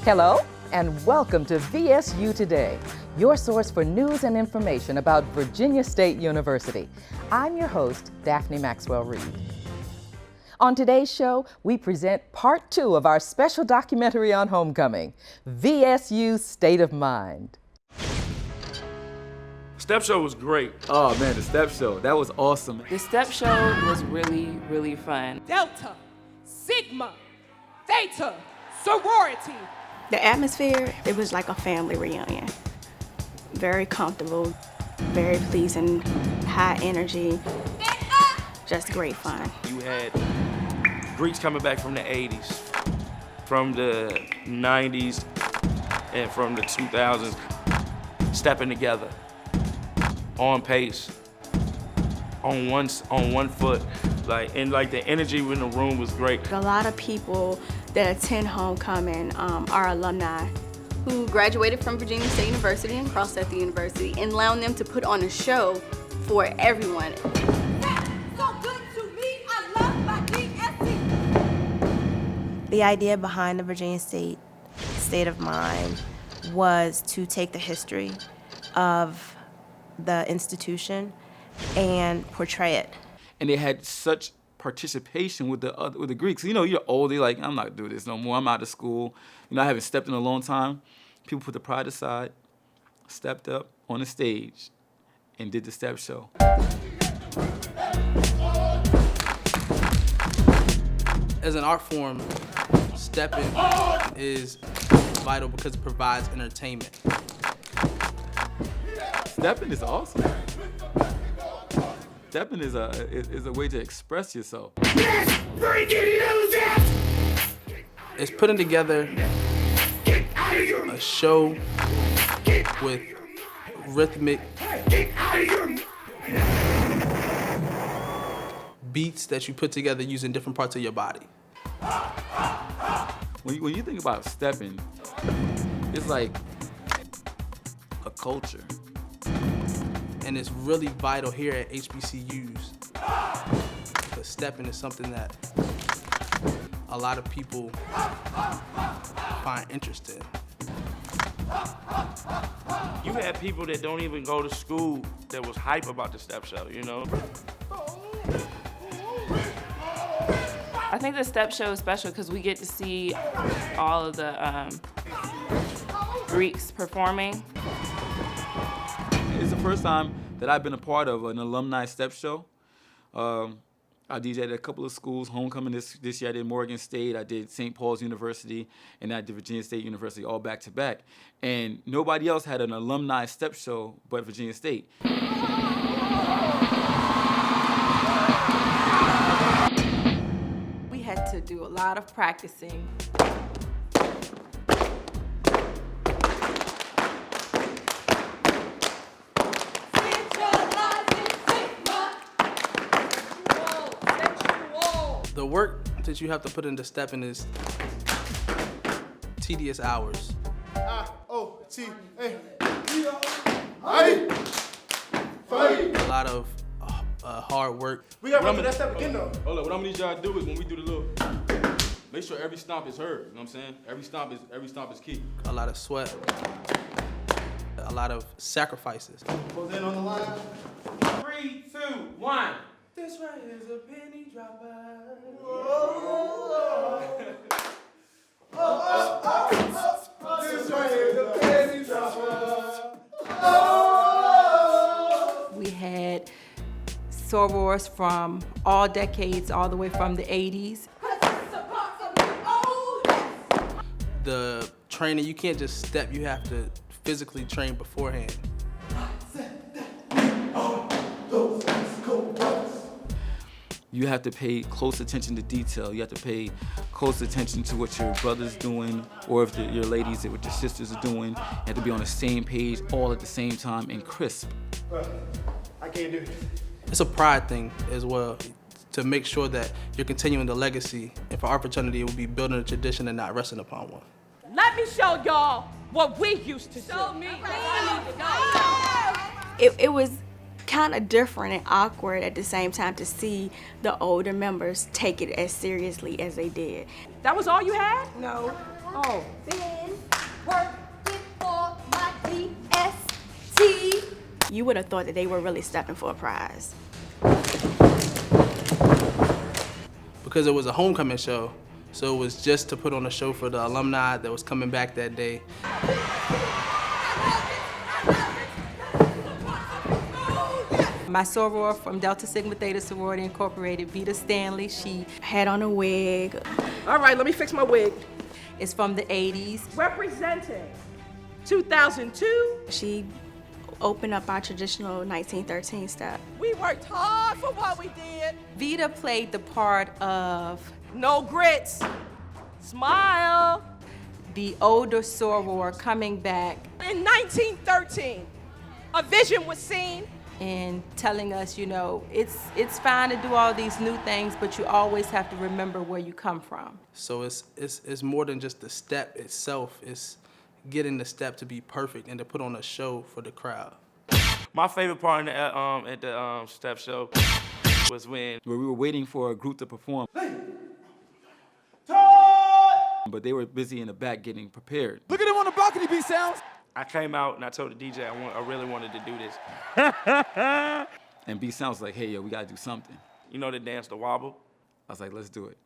Hello, and welcome to VSU Today, your source for news and information about Virginia State University. I'm your host, Daphne Maxwell Reed. On today's show, we present part 2 of our special documentary on homecoming, VSU State of Mind. Step show was great. Oh man, the step show, that was awesome. The step show was really, really fun. Delta, Sigma, Theta, sorority. The atmosphere, it was like a family reunion. Very comfortable, very pleasing, high energy, just great fun. You had Greeks coming back from the 80s, from the 90s, and from the 2000s, stepping together, on pace, on one foot. The energy in the room was great. A lot of people that attend homecoming are alumni who graduated from Virginia State University and crossed at the university, and allowing them to put on a show for everyone. That's so good to me. I love my VSU. The idea behind the Virginia State of Mind was to take the history of the institution and portray it. And they had such participation with the Greeks. You know, you're old, they're like, I'm not gonna do this no more, I'm out of school. You know, I haven't stepped in a long time. People put the pride aside, stepped up on the stage, and did the step show. As an art form, stepping is vital because it provides entertainment. Stepping is awesome. Stepping is a way to express yourself. It's putting together a show with rhythmic beats that you put together using different parts of your body. When you think about stepping, it's like a culture. And it's really vital here at HBCUs. Because stepping is something that a lot of people find interesting. You had people that don't even go to school that was hype about the step show, you know? I think the step show is special because we get to see all of the Greeks performing. It's the first time that I've been a part of an alumni step show. I DJ'd at a couple of schools, homecoming this year I did Morgan State, I did St. Paul's University, and I did Virginia State University all back to back. And nobody else had an alumni step show but Virginia State. We had to do a lot of practicing. The work that you have to put into stepping is tedious hours. A lot of hard work. We gotta run to that step again though. Hold up, what I'm gonna need y'all to do is when we do the little, make sure every stomp is heard, you know what I'm saying? Every stomp is key. A lot of sweat. A lot of sacrifices. Goes in on the line. 3, 2, 1. This right here is a penny dropper. This right here is a penny dropper. We had sorors from all decades, all the way from the 80s. The training, you can't just step, you have to physically train beforehand. you have to pay close attention to detail. You have to pay close attention to what your brother's doing, or if your ladies, what your sisters are doing. You have to be on the same page all at the same time and crisp. I can't do it. It's a pride thing as well, to make sure that you're continuing the legacy. And for our fraternity, it would be building a tradition and not resting upon one. Let me show y'all what we used to do. Show me. It was kind of different and awkward at the same time to see the older members take it as seriously as they did. That was all you had? No. Oh. Been working for my VST. You would have thought that they were really stepping for a prize. Because it was a homecoming show, so it was just to put on a show for the alumni that was coming back that day. My soror from Delta Sigma Theta Sorority Incorporated, Vita Stanley, she Had on a wig. All right, let me fix my wig. is from the 80s. Representing 2002. She opened up our traditional 1913 step. We worked hard for what we did. Vita played the part of No grits. Smile. the older soror coming back In 1913, a vision was seen. and telling us, you know, it's fine to do all these new things, but you always have to remember where you come from. So it's more than just the step itself. It's getting the step to be perfect and to put on a show for the crowd. My favorite part at the step show was when Where we were waiting for a group to perform. But they were busy in the back getting prepared. Look at him on the balcony, B-Sounds. I came out and I told the DJ I really wanted to do this. And B-Sounds like, hey, yo, we gotta do something. You know the dance, the wobble? I was like, let's do it.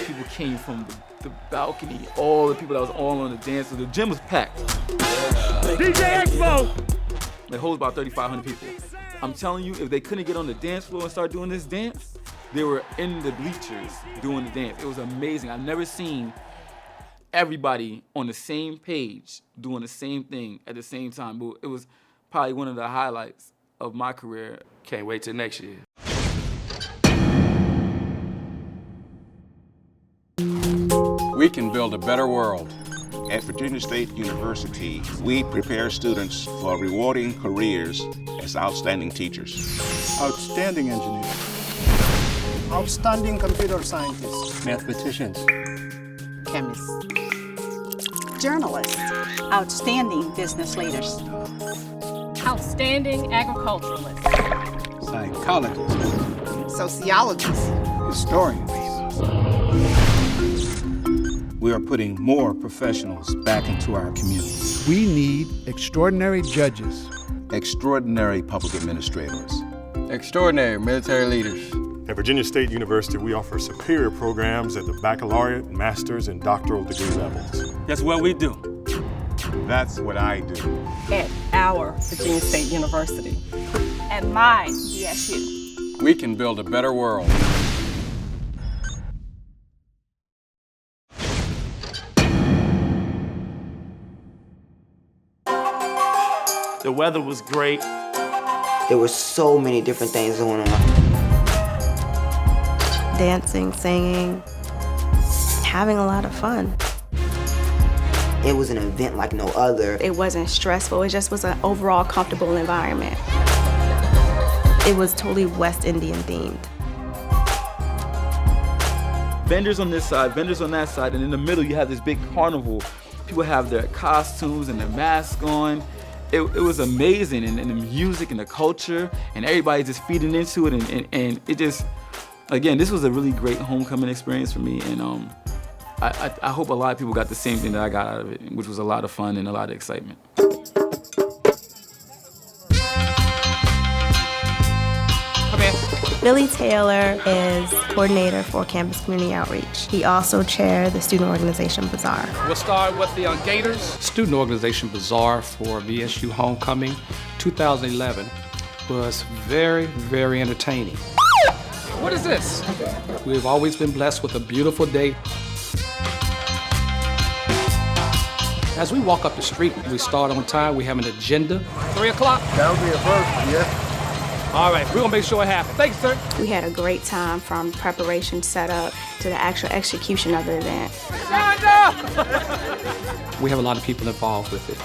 People came from the balcony, all the people that was all on the dance floor. The gym was packed. DJ Expo. It holds about 3,500 people. I'm telling you, if they couldn't get on the dance floor and start doing this dance, they were in the bleachers doing the dance. It was amazing. I've never seen everybody on the same page doing the same thing at the same time. But it was probably one of the highlights of my career. Can't wait till next year. We can build a better world. At Virginia State University, we prepare students for rewarding careers as outstanding teachers. Outstanding engineers. Outstanding computer scientists. Mathematicians. Chemists. Journalists. Outstanding business leaders. Outstanding agriculturalists. Psychologists. Sociologists. Historians. We are putting more professionals back into our community. We need extraordinary judges. Extraordinary public administrators. Extraordinary military leaders. At Virginia State University, we offer superior programs at the baccalaureate, master's, and doctoral degree levels. That's what we do. That's what I do. At our Virginia State University. And my VSU. We can build a better world. The weather was great. There were so many different things going on. Dancing, singing, having a lot of fun. It was an event like no other. It wasn't stressful, it just was an overall comfortable environment. It was totally West Indian themed. Vendors on this side, vendors on that side, and in the middle you have this big carnival. People have their costumes and their masks on. It was amazing, and the music and the culture, and everybody just feeding into it, and it just, again, this was a really great homecoming experience for me, and I hope a lot of people got the same thing that I got out of it, which was a lot of fun and a lot of excitement. Come in. Billy Taylor is coordinator for campus community outreach. He also chaired the student organization Bazaar. We'll start with the Gators. Student organization Bazaar for VSU Homecoming 2011 was very, very entertaining. What is this? We've always been blessed with a beautiful day. As we walk up the street, we start on time. We have an agenda. 3 o'clock? That'll be a first, yes. All right, we're gonna make sure it happens. Thanks, sir. We had a great time from preparation setup to the actual execution of the event. We have a lot of people involved with it.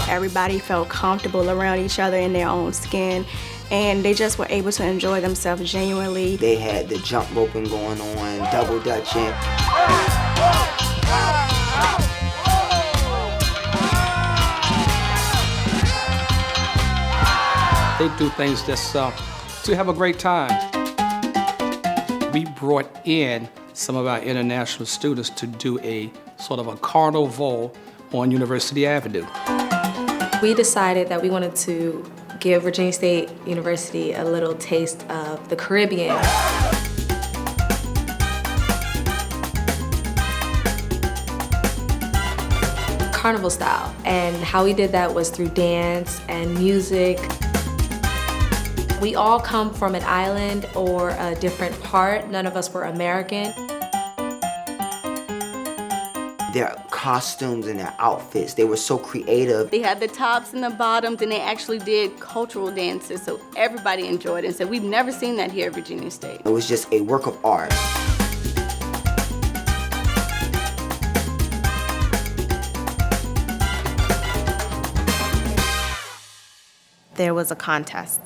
Everybody felt comfortable around each other in their own skin, and they just were able to enjoy themselves genuinely. They had the jump roping going on, double dutching. They do things just to have a great time. We brought in some of our international students to do a sort of a carnival on University Avenue. We decided that we wanted to give Virginia State University a little taste of the Caribbean. Carnival style. And how we did that was through dance and music. We all come from an island or a different part. None of us were American. Their costumes and their outfits, they were so creative. They had the tops and the bottoms, and they actually did cultural dances, so everybody enjoyed it. And so we've never seen that here at Virginia State. It was just a work of art. There was a contest.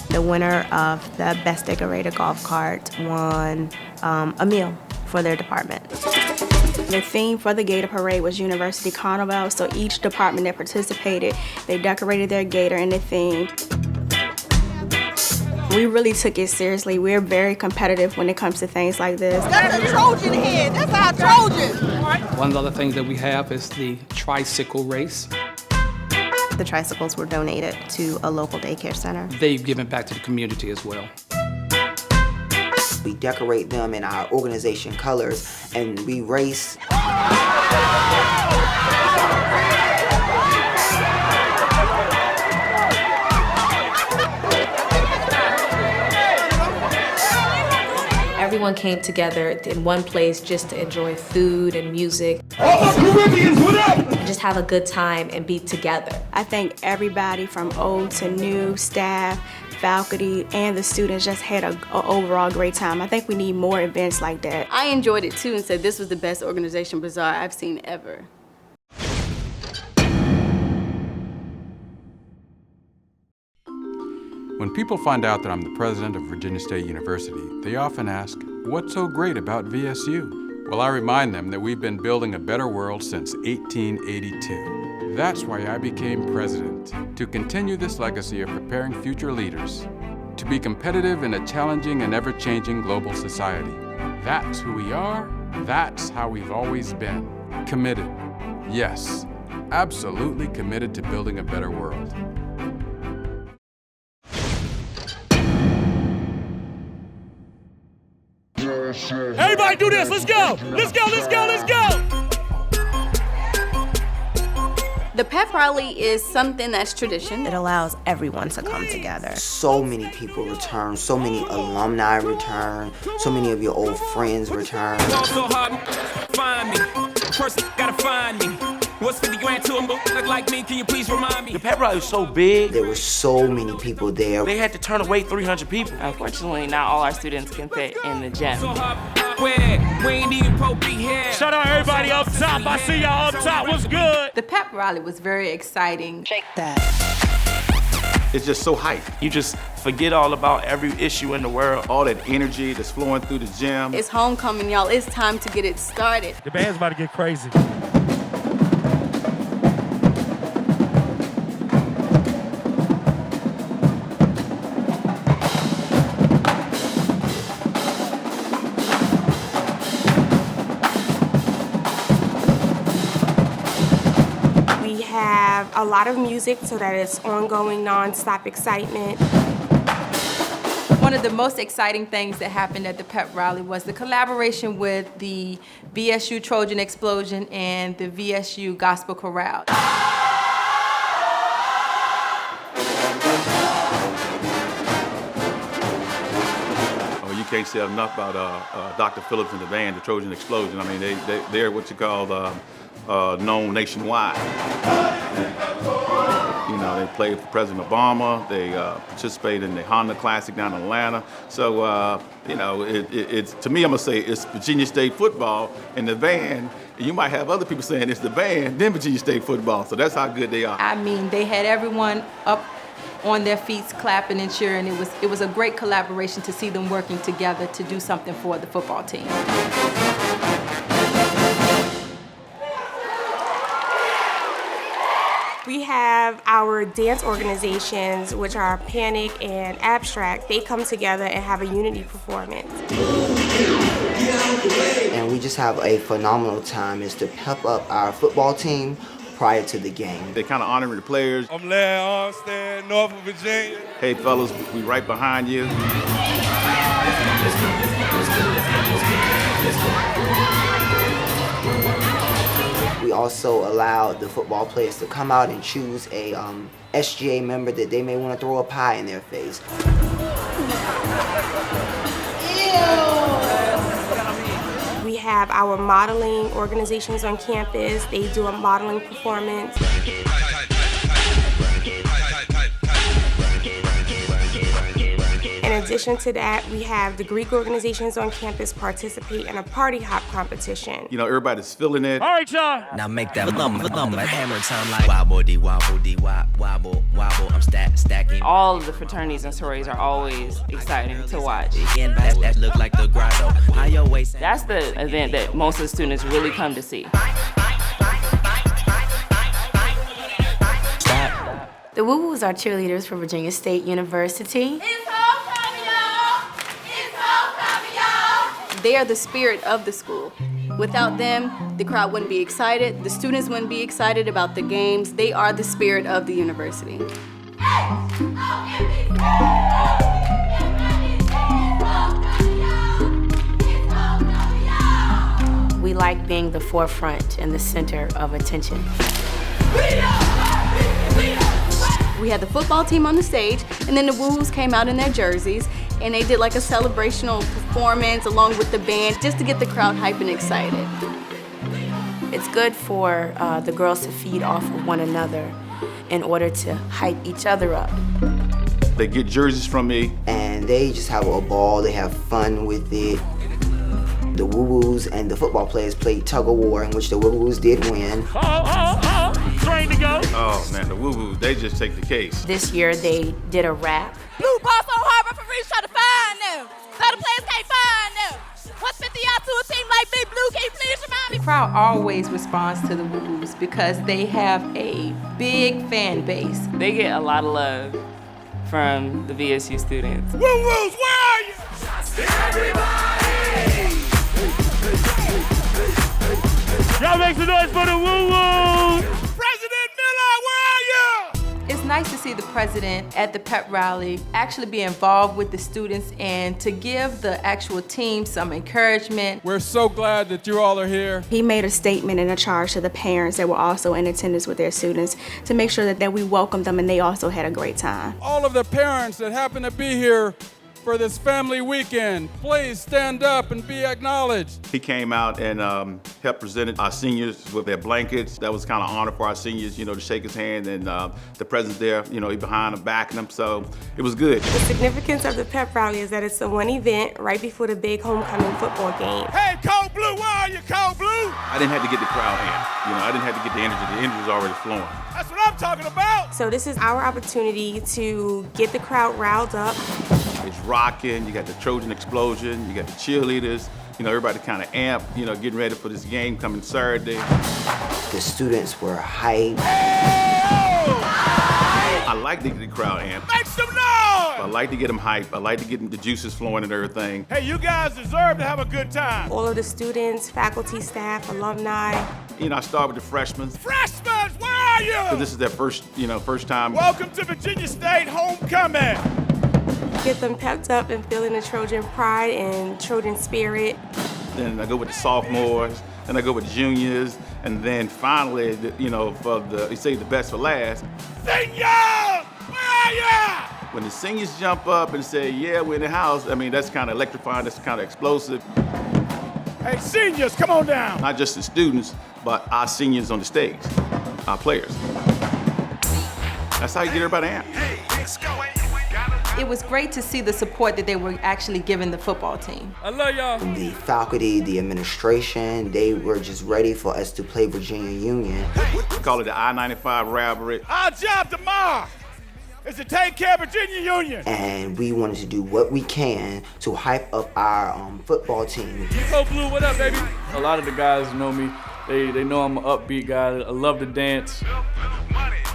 The winner of the best decorated golf cart won a meal for their department. The theme for the Gator Parade was University Carnival, so each department that participated, they decorated their gator in the theme. We really took it seriously. We're very competitive when it comes to things like this. That's a Trojan head. That's our Trojan. One of the other things that we have is the tricycle race. The tricycles were donated to a local daycare center. They've given back to the community as well. We decorate them in our organization colors, and we race. Everyone came together in one place just to enjoy food and music. All the Caribbeans, what up? Just have a good time and be together. I think everybody from old to new, staff, faculty, and the students just had an overall great time. I think we need more events like that. I enjoyed it too and said this was the best organization bazaar I've seen ever. When people find out that I'm the president of Virginia State University, they often ask, what's so great about VSU? Well, I remind them that we've been building a better world since 1882. That's why I became president, to continue this legacy of preparing future leaders, to be competitive in a challenging and ever-changing global society. That's who we are, that's how we've always been. Committed. Yes, absolutely committed to building a better world. Everybody do this, let's go! Let's go, let's go, let's go! The Pep Rally is something that's tradition. It allows everyone to come together. So many people return, so many alumni return, so many of your old friends return. So hard, find me. First, gotta find me. What's 50 grand to a book look like me? Can you please remind me? The Pep Rally was so big. There were so many people there. They had to turn away 300 people. Unfortunately, not all our students can fit in the gym. We ain't even Pope here. Shout out everybody up top. I see y'all up top. What's good? The Pep Rally was very exciting. Shake that. It's just so hype. You just forget all about every issue in the world. All that energy that's flowing through the gym. It's homecoming, y'all. It's time to get it started. The band's about to get crazy. Have a lot of music so that it's ongoing, non-stop excitement. One of the most exciting things that happened at the Pep Rally was the collaboration with the VSU Trojan Explosion and the VSU Gospel Chorale. Oh, you can't say enough about Dr. Phillips and the band, the Trojan Explosion. I mean, they're what you call known nationwide. You know, they played for President Obama. They participated in the Honda Classic down in Atlanta. So, you know, it's to me, I'm gonna say it's Virginia State football and the band. And you might have other people saying it's the band, then Virginia State football. So that's how good they are. I mean, they had everyone up on their feet, clapping and cheering. It was a great collaboration to see them working together to do something for the football team. We have our dance organizations, which are Panic and Abstract. They come together and have a unity performance. And we just have a phenomenal time is to pep up our football team prior to the game. They kind of honoring the players. I'm Larry Armstead, Norfolk, Virginia. Hey fellas, we right behind you. We also allowed the football players to come out and choose a SGA member that they may want to throw a pie in their face. We have our modeling organizations on campus. They do a modeling performance. In addition to that, we have the Greek organizations on campus participate in a party hop competition. You know, everybody's feeling it. All right, y'all. Now make that hammer sound like wobble dee wobble dee wobble wobble. I'm stacking. All of the fraternities and sororities are always exciting to watch. That look like the grotto. That's the event that most of the students really come to see. The Woo Woos are cheerleaders for Virginia State University. They are the spirit of the school. Without them, the crowd wouldn't be excited, the students wouldn't be excited about the games. They are the spirit of the university. We like being the forefront and the center of attention. We had the football team on the stage, and then the Woo-Woos came out in their jerseys, and they did like a celebrational performance along with the band just to get the crowd hype and excited. It's good for the girls to feed off of one another in order to hype each other up. They get jerseys from me. And they just have a ball, they have fun with it. The Woo-Woos and the football players played tug of war, in which the Woo-Woos did win. Train to go. Oh man, the Woo-Woos, they just take the case. This year they did a rap. Blue ball so hard, referees try to find them. Other players can't find them. What's 50 out to a team like Big Blue? Can you please remind me? The crowd always responds to the Woo-Woos because they have a big fan base. They get a lot of love from the VSU students. Woo-Woos, where are you? Everybody! Y'all make some noise for the Woo-Woos! President Miller, where are you? It's nice to see the president at the Pep Rally actually be involved with the students and to give the actual team some encouragement. We're so glad that you all are here. He made a statement and a charge to the parents that were also in attendance with their students to make sure that we welcomed them and they also had a great time. All of the parents that happen to be here for this family weekend, please stand up and be acknowledged. He came out and helped present our seniors with their blankets. That was kind of honor for our seniors, you know, to shake his hand, and the president's there, you know, he behind him, backing him, so it was good. The significance of the Pep Rally is that it's the one event right before the big homecoming football game. Hey, Cold Blue, where are you, Cold Blue? I didn't have to get the crowd in, you know, I didn't have to get the energy was already flowing. That's what I'm talking about. So this is our opportunity to get the crowd riled up. It's rocking, you got the Trojan Explosion, you got the cheerleaders, you know, everybody kind of amped, you know, getting ready for this game coming Saturday. The students were hyped. I like to get the crowd amped. Make some noise! I like to get them hyped. I like to get them the juices flowing and everything. Hey, you guys deserve to have a good time. All of the students, faculty, staff, alumni. You know, I start with the freshmen. Freshmen, where are you? So this is their first time. Welcome to Virginia State homecoming. Get them pepped up and feeling the Trojan pride and Trojan spirit. Then I go with the sophomores, then I go with the juniors, and then finally, you know, you save the best for last. Seniors, where are you? When the seniors jump up and say, yeah, we're in the house, I mean, that's kind of electrifying, that's kind of explosive. Hey, seniors, come on down. Not just the students, but our seniors on the stage, our players. That's how you get everybody amped. It was great to see the support that they were actually giving the football team. I love y'all. The faculty, the administration, they were just ready for us to play Virginia Union. We call it the I-95 rivalry. Our job tomorrow is to take care of Virginia Union. And we wanted to do what we can to hype up our football team. Go Blue, what up, baby? A lot of the guys know me. They know I'm an upbeat guy. I love to dance.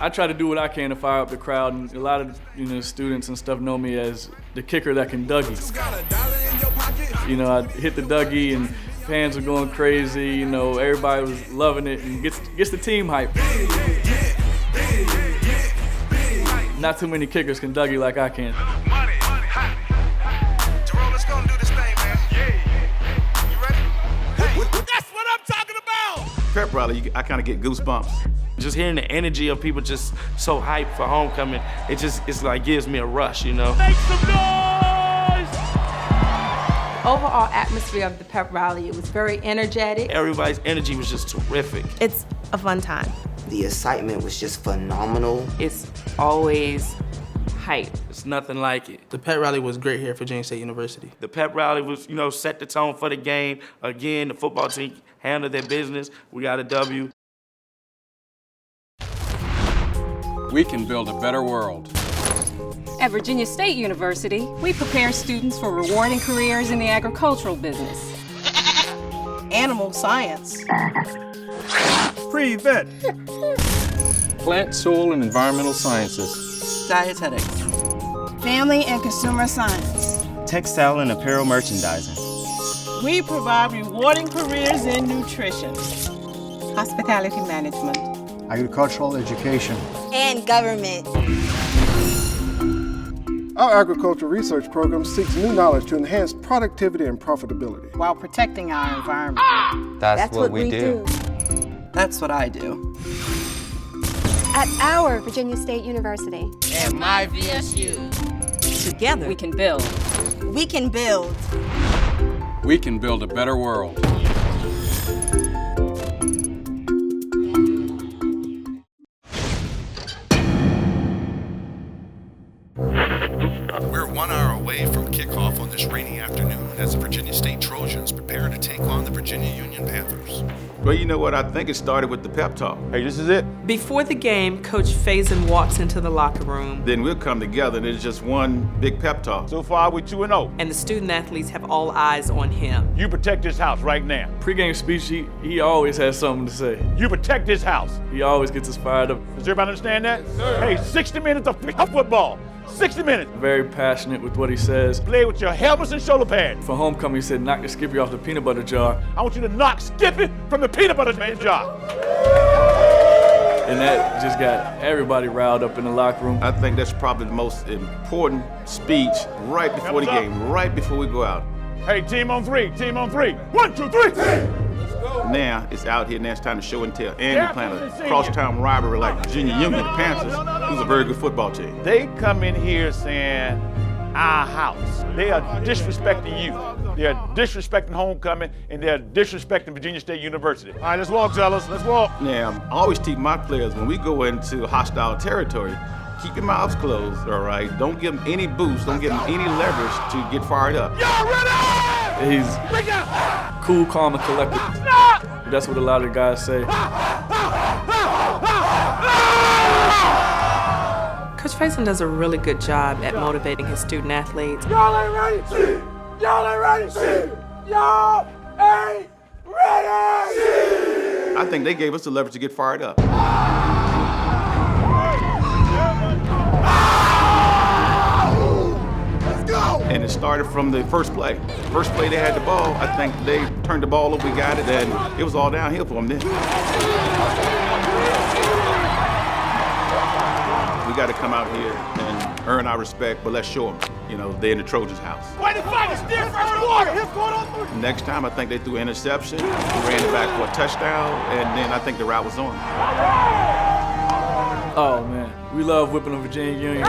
I try to do what I can to fire up the crowd, and a lot of students and stuff know me as the kicker that can Dougie. I hit the Dougie and fans are going crazy. Everybody was loving it and gets the team hyped. Not too many kickers can Dougie like I can. That's what I'm talking about. Pep Rally, I kind of get goosebumps. Just hearing the energy of people just so hyped for homecoming, it's like gives me a rush, Make some noise! Overall atmosphere of the Pep Rally, it was very energetic. Everybody's energy was just terrific. It's a fun time. The excitement was just phenomenal. It's always hype. It's nothing like it. The Pep Rally was great here at Virginia State University. The Pep Rally was, set the tone for the game. Again, the football team handled their business. We got a W. We can build a better world. At Virginia State University, we prepare students for rewarding careers in the agricultural business. Animal science. Pre-vet. Plant, soil, and environmental sciences. Dietetics. Family and consumer science. Textile and apparel merchandising. We provide rewarding careers in nutrition. Hospitality management. Agricultural education. And government. Our agricultural research program seeks new knowledge to enhance productivity and profitability. While protecting our environment. That's what we do. That's what I do. At our Virginia State University. And my VSU. Together, we can build. We can build. We can build a better world. We're 1 hour away from kickoff on this rainy afternoon as the Virginia State Trojans prepare to take on the Virginia Union Panthers. Well, you know what? I think it started with the pep talk. Hey, this is it. Before the game, Coach Faison walks into the locker room. Then we'll come together and it's just one big pep talk. So far, we're 2-0. And the student athletes have all eyes on him. You protect this house right now. Pre-game speech, he always has something to say. You protect this house. He always gets us fired up. Does everybody understand that? Yes, hey, 60 minutes of football. 60 minutes. Very passionate with what he says. Play with your helmets and shoulder pads. For homecoming, he said, knock the Skippy off the peanut butter jar. I want you to knock Skippy from the peanut butter jar. And that just got everybody riled up in the locker room. I think that's probably the most important speech right before the game, right before we go out. Hey, team on three, team on three. 1, 2, 3. Now it's out here, now it's time to show and tell. And we're playing a crosstown rivalry like Virginia Union, the Panthers, who's a very good football team. They come in here saying, our house. They are disrespecting you. They are disrespecting homecoming, and they are disrespecting Virginia State University. All right, let's walk, fellas, let's walk. Now, I always teach my players, when we go into hostile territory, keep your mouths closed, all right? Don't give them any boost, don't give them any leverage to get fired up. Y'all ready? He's cool, calm, and collected. That's what a lot of the guys say. Coach Faison does a really good job at motivating his student athletes. Y'all ain't ready. Y'all ain't ready. Y'all ain't ready. I think they gave us the leverage to get fired up. Let's go. And it started from the first play. First play they had the ball, I think they turned the ball up, we got it, and it was all downhill for them then. We got to come out here and earn our respect, but let's show them, they're in the Trojans' house. Wait the flag, it's still first quarter. Here's going on. Next time, I think they threw an interception, we ran it back for a touchdown, and then I think the route was on. Oh, man. We love whipping the Virginia Union.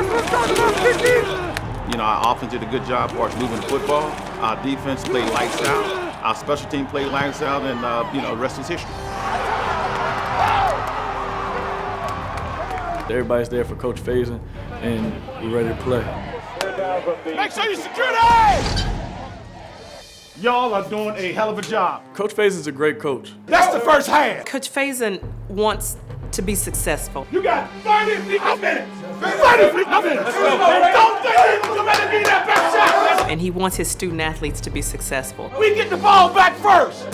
You know, our offense did a good job for us moving the football. Our defense played lights out. Our special team played lights out, and the rest is history. Everybody's there for Coach Faison, and we're ready to play. Make sure you secure that! Y'all are doing a hell of a job. Coach Faison's a great coach. That's the first half. Coach Faison wants to be successful. You got 30 minutes. 30 minutes. Don't think you better be that best shot. And he wants his student athletes to be successful. We get the ball back first.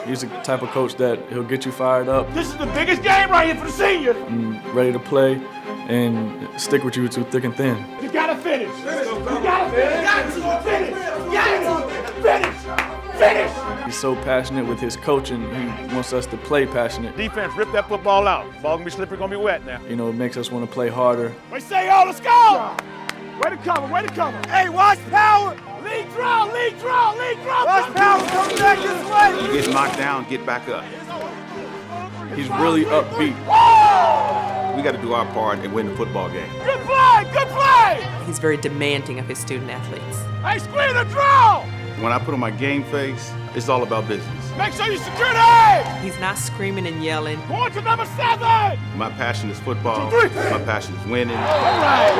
He's the type of coach that he'll get you fired up. This is the biggest game right here for the seniors. And ready to play and stick with you through thick and thin. You gotta finish. You gotta finish. Finish. He's so passionate with his coaching, he wants us to play passionate. Defense, rip that football out. Ball gonna be slippery, gonna be wet now. You know, it makes us want to play harder. We say, yo, let's go! Way to cover. Hey, watch power! Lead draw! Watch power, coming back this way! You get knocked down, get back up. He's really upbeat. We got to do our part and win the football game. Good play! He's very demanding of his student athletes. Hey, screen the draw! When I put on my game face, it's all about business. Make sure you secure that! He's not screaming and yelling. Going to number 7! My passion is football. 2, 3. My passion is winning. All right.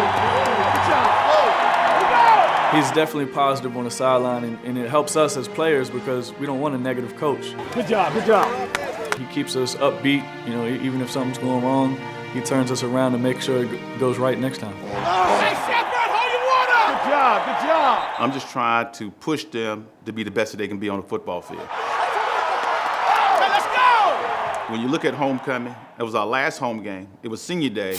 Good job. He's definitely positive on the sideline, and it helps us as players because we don't want a negative coach. Good job. He keeps us upbeat, you know, even if something's going wrong, he turns us around to make sure it goes right next time. Hey, Shepard, hold your water! Good job. I'm just trying to push them to be the best that they can be on the football field. Hey, let's go! When you look at homecoming, it was our last home game. It was senior day.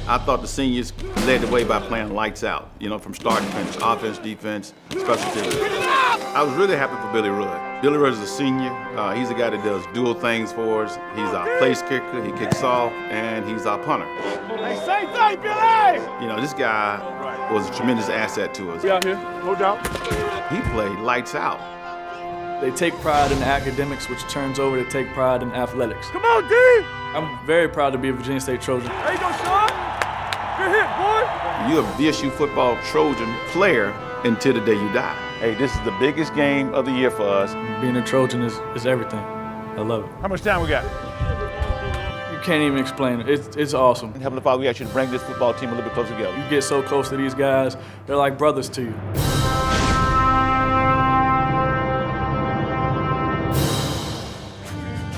I thought the seniors led the way by playing lights out, you know, from start to finish, offense, defense, special teams. I was really happy for Billy Rudd. Billy Rudd is a senior. He's a guy that does dual things for us. He's our place kicker, he kicks off, and he's our punter. Hey, same thing, Billy! You know, this guy was a tremendous asset to us. We out here, no doubt. He played lights out. They take pride in academics, which turns over to take pride in athletics. Come on, D! I'm very proud to be a Virginia State Trojan. There you go, Sean. Good hit, boy. You're a VSU football Trojan player until the day you die. Hey, this is the biggest game of the year for us. Being a Trojan is everything. I love it. How much time we got? You can't even explain it. It's awesome. Heavenly Father, we ask you to bring this football team a little bit closer together. You get so close to these guys, they're like brothers to you.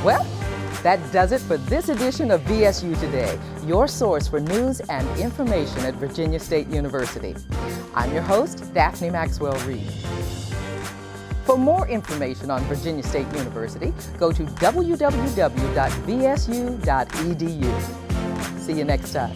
Well, that does it for this edition of VSU Today, your source for news and information at Virginia State University. I'm your host, Daphne Maxwell Reed. For more information on Virginia State University, go to www.vsu.edu. See you next time.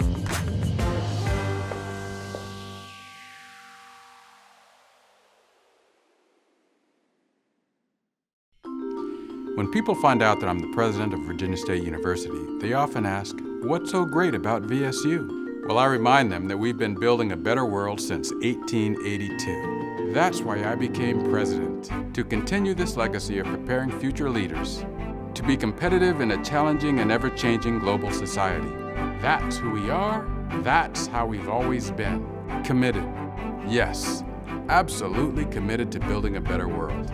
When people find out that I'm the president of Virginia State University, they often ask, what's so great about VSU? Well, I remind them that we've been building a better world since 1882. That's why I became president, to continue this legacy of preparing future leaders, to be competitive in a challenging and ever-changing global society. That's who we are, that's how we've always been. Committed. Yes, absolutely committed to building a better world.